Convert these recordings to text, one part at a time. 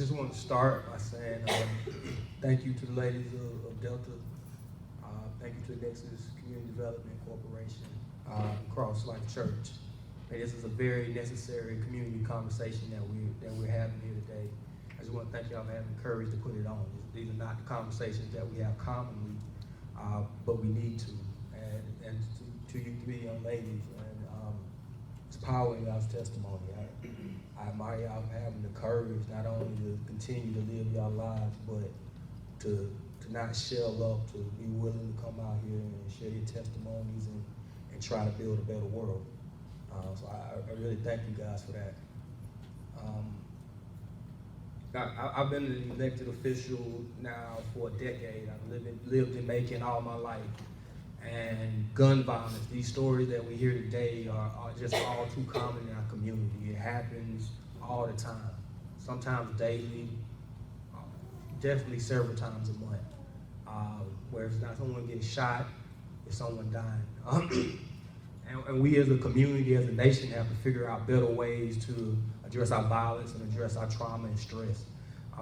just want to start by saying thank you to the ladies of Delta. Thank you to the Nexus Community Development Corporation, Cross Life Church. This is a very necessary community conversation that we're having here today. I just want to thank y'all for having the courage to put it on. These are not the conversations that we have commonly, but we need to. And to you three young ladies, and it's power in y'all's testimony. I admire y'all for having the courage not only to continue to live y'all lives, but to not shell up, to be willing to come out here and share your testimonies and try to build a better world. So I really thank you guys for that. I've been an elected official now for a decade. I've lived in Macon all my life. And gun violence, these stories that we hear today are just all too common in our community. It happens all the time, sometimes daily, definitely several times a month, where it's not someone getting shot, it's someone dying. And we as a community, as a nation, have to figure out better ways to address our violence and address our trauma and stress.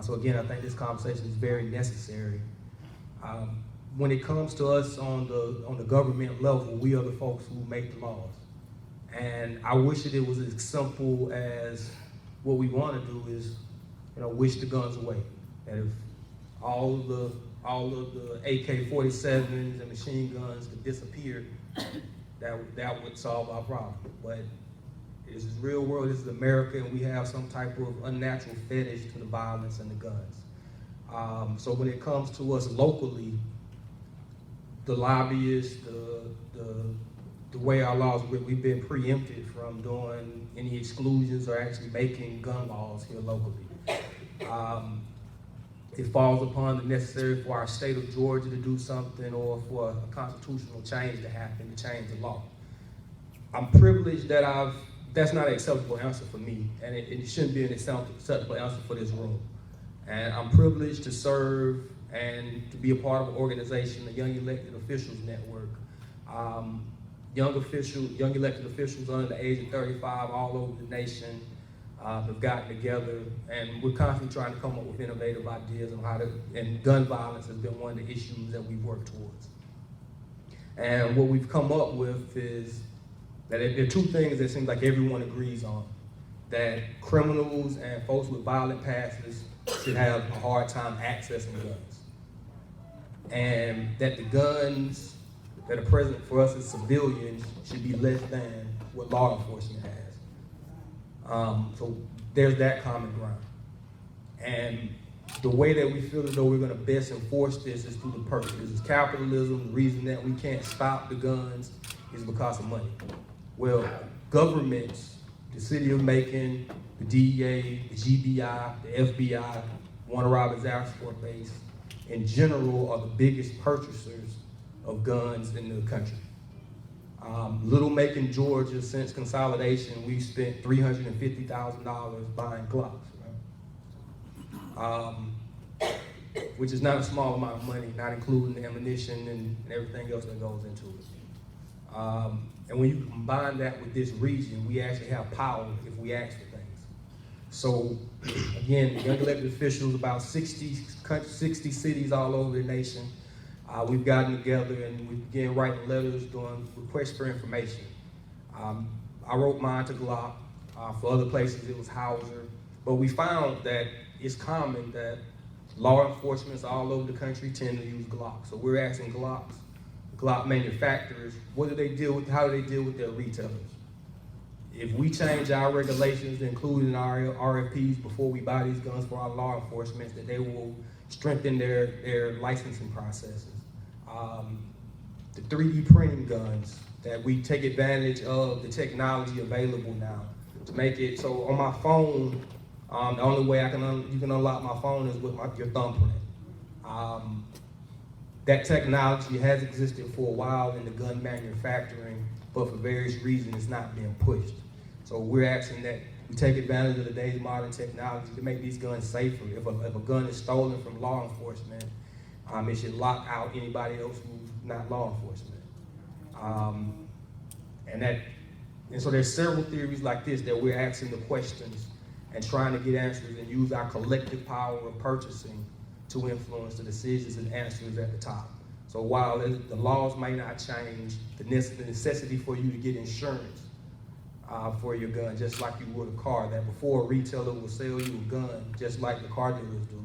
So again, I think this conversation is very necessary. When it comes to us on the government level, we are the folks who make the laws. And I wish that it was as simple as what we want to do is, wish the guns away. That if all of the AK-47s and machine guns could disappear, that would solve our problem. But this is real world, this is America, and we have some type of unnatural fetish to the violence and the guns. So when it comes to us locally, the lobbyists, the way our laws work, we've been preempted from doing any exclusions or actually making gun laws here locally. It falls upon the necessary for our state of Georgia to do something or for a constitutional change to happen to change the law. I'm privileged that that's not an acceptable answer for me, and it shouldn't be an acceptable answer for this room. And I'm privileged to serve and to be a part of an organization, the Young Elected Officials Network. Young elected officials under the age of 35 all over the nation have gotten together, and we're constantly trying to come up with innovative ideas on and gun violence has been one of the issues that we've worked towards. And what we've come up with is that there are two things that seem like everyone agrees on: that criminals and folks with violent pasts should have a hard time accessing guns, and that the guns that are present for us as civilians should be less than what law enforcement has. So there's that common ground. And the way that we feel as though we're gonna best enforce this is through the purpose. This is capitalism. The reason that we can't stop the guns is because of money. Well, governments, the city of Macon, the DEA, the GBI, the FBI, Warner Robins Air Force Base, in general, are the biggest purchasers of guns in the country. Little Macon, Georgia, since consolidation, we've spent $350,000 buying Glocks, right? Which is not a small amount of money, not including the ammunition and everything else that goes into it. And when you combine that with this region, we actually have power if we ask for things. So again, the young elected officials, about 60 cities all over the nation, we've gotten together and we began writing letters, doing requests for information. I wrote mine to Glock. For other places, it was Hauser. But we found that it's common that law enforcement all over the country tend to use Glock. So we're asking Glock manufacturers, how do they deal with their retailers? If we change our regulations, including our RFPs before we buy these guns for our law enforcement, that they will strengthen their licensing processes. The 3D printing guns, that we take advantage of the technology available now to make it so on my phone, the only way you can unlock my phone is with your thumbprint. That technology has existed for a while in the gun manufacturing, but for various reasons it's not being pushed. So we're asking that we take advantage of today's modern technology to make these guns safer. If a gun is stolen from law enforcement, it should lock out anybody else who's not law enforcement. And so there's several theories like this that we're asking the questions and trying to get answers and use our collective power of purchasing to influence the decisions and answers at the top. So while the laws may not change, the necessity for you to get insurance for your gun, just like you would a car, that before a retailer will sell you a gun, just like the car dealers do,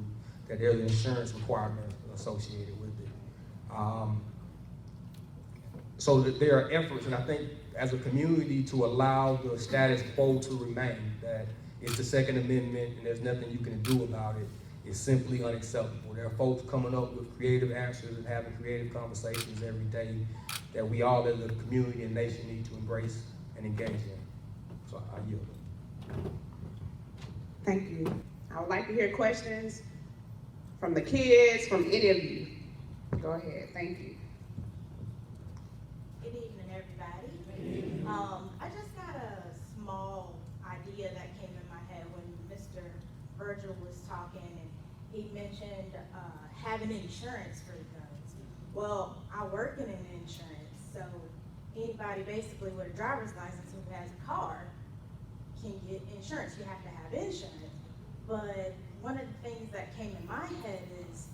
that there's an insurance requirement associated with it. So that there are efforts, and I think as a community, to allow the status quo to remain, that it's the Second Amendment and there's nothing you can do about it, is simply unacceptable. There are folks coming up with creative answers and having creative conversations every day that we all as a community and nation need to embrace and engage in. So I yield. Thank you. I would like to hear questions from the kids, from any of you. Go ahead, thank you. Good evening, everybody. I just got a small idea that came in my head when Mr. Virgil was talking, and he mentioned having insurance for the guns. Well, I work in an insurance, so anybody basically with a driver's license who has a car can get insurance. You have to have insurance. But one of the things that came in my head is,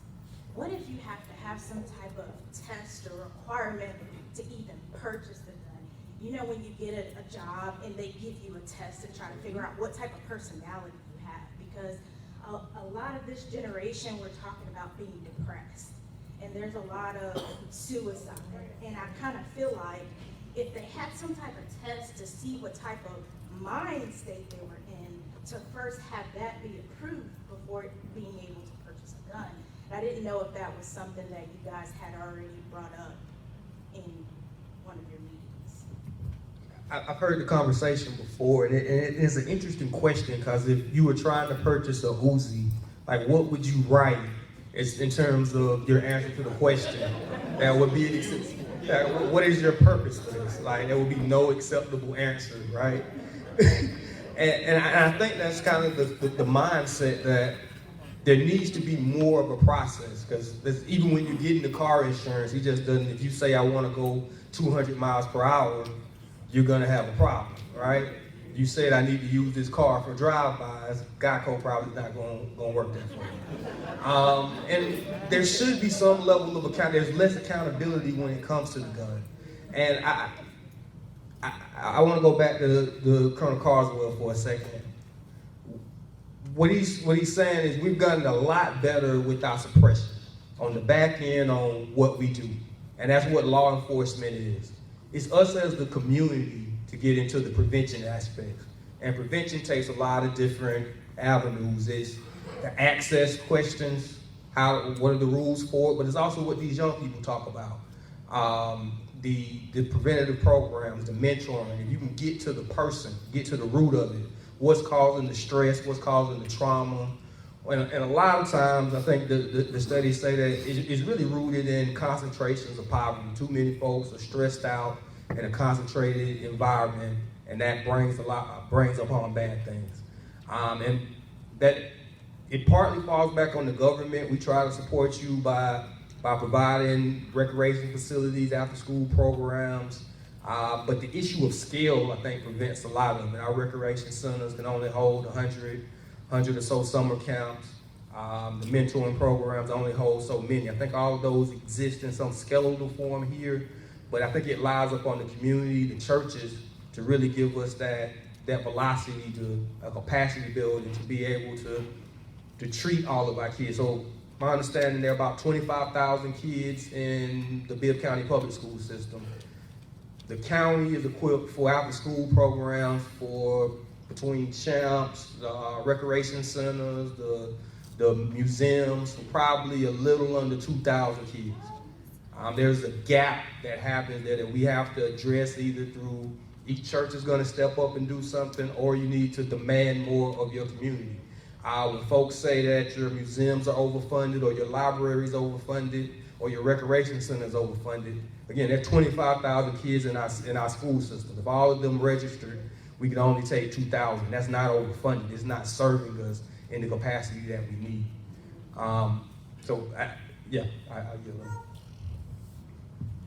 what if you have to have some type of test or requirement to even purchase the gun? You know, when you get a job and they give you a test to try to figure out what type of personality you have, because a lot of this generation, we're talking about being depressed, and there's a lot of suicide. And I kind of feel like if they had some type of test to see what type of mind state they were in, to first have that be approved before being able to purchase a gun. I didn't know if that was something that you guys had already brought up in one of your meetings. I've heard the conversation before, and it is an interesting question, because if you were trying to purchase a Uzi, like what would you write in terms of your answer to the question that would be what is your purpose for this? Like, there would be no acceptable answer, right? and I think that's kind of the mindset that there needs to be more of a process, because even when you get into car insurance, he just doesn't, if you say I want to go 200 miles per hour, you're going to have a problem, right? You said I need to use this car for drive-bys, Geico probably not going to work that for you. And there should be some level of there's less accountability when it comes to the gun. And I want to go back to the Colonel Carswell for a second. What he's saying is we've gotten a lot better with our suppression on the back end on what we do. And that's what law enforcement is. It's us as the community to get into the prevention aspects. And prevention takes a lot of different avenues. It's the access questions, what are the rules for it, but it's also what these young people talk about. The preventative programs, the mentoring, if you can get to the person, get to the root of it, what's causing the stress, what's causing the trauma. And a lot of times, I think the studies say that it's really rooted in concentrations of poverty. Too many folks are stressed out in a concentrated environment, and that brings upon bad things. And that it partly falls back on the government. We try to support you by providing recreation facilities, after-school programs. But the issue of scale, I think, prevents a lot of it. Our recreation centers can only hold 100 or so summer camps. The mentoring programs only hold so many. I think all of those exist in some skeletal form here, but I think it lies upon the community, the churches, to really give us that velocity, a capacity building to be able to treat all of our kids. So my understanding, there are about 25,000 kids in the Bibb County public school system. The county is equipped for after-school programs for between champs, recreation centers, the museums, for probably a little under 2,000 kids. There's a gap that happens there that we have to address, either through each church is going to step up and do something, or you need to demand more of your community. When folks say that your museums are overfunded, or your libraries overfunded, or your recreation centers overfunded, again, there's 25,000 kids in our school system. If all of them registered, we can only take 2,000. That's not overfunded. It's not serving us in the capacity that we need. I yield.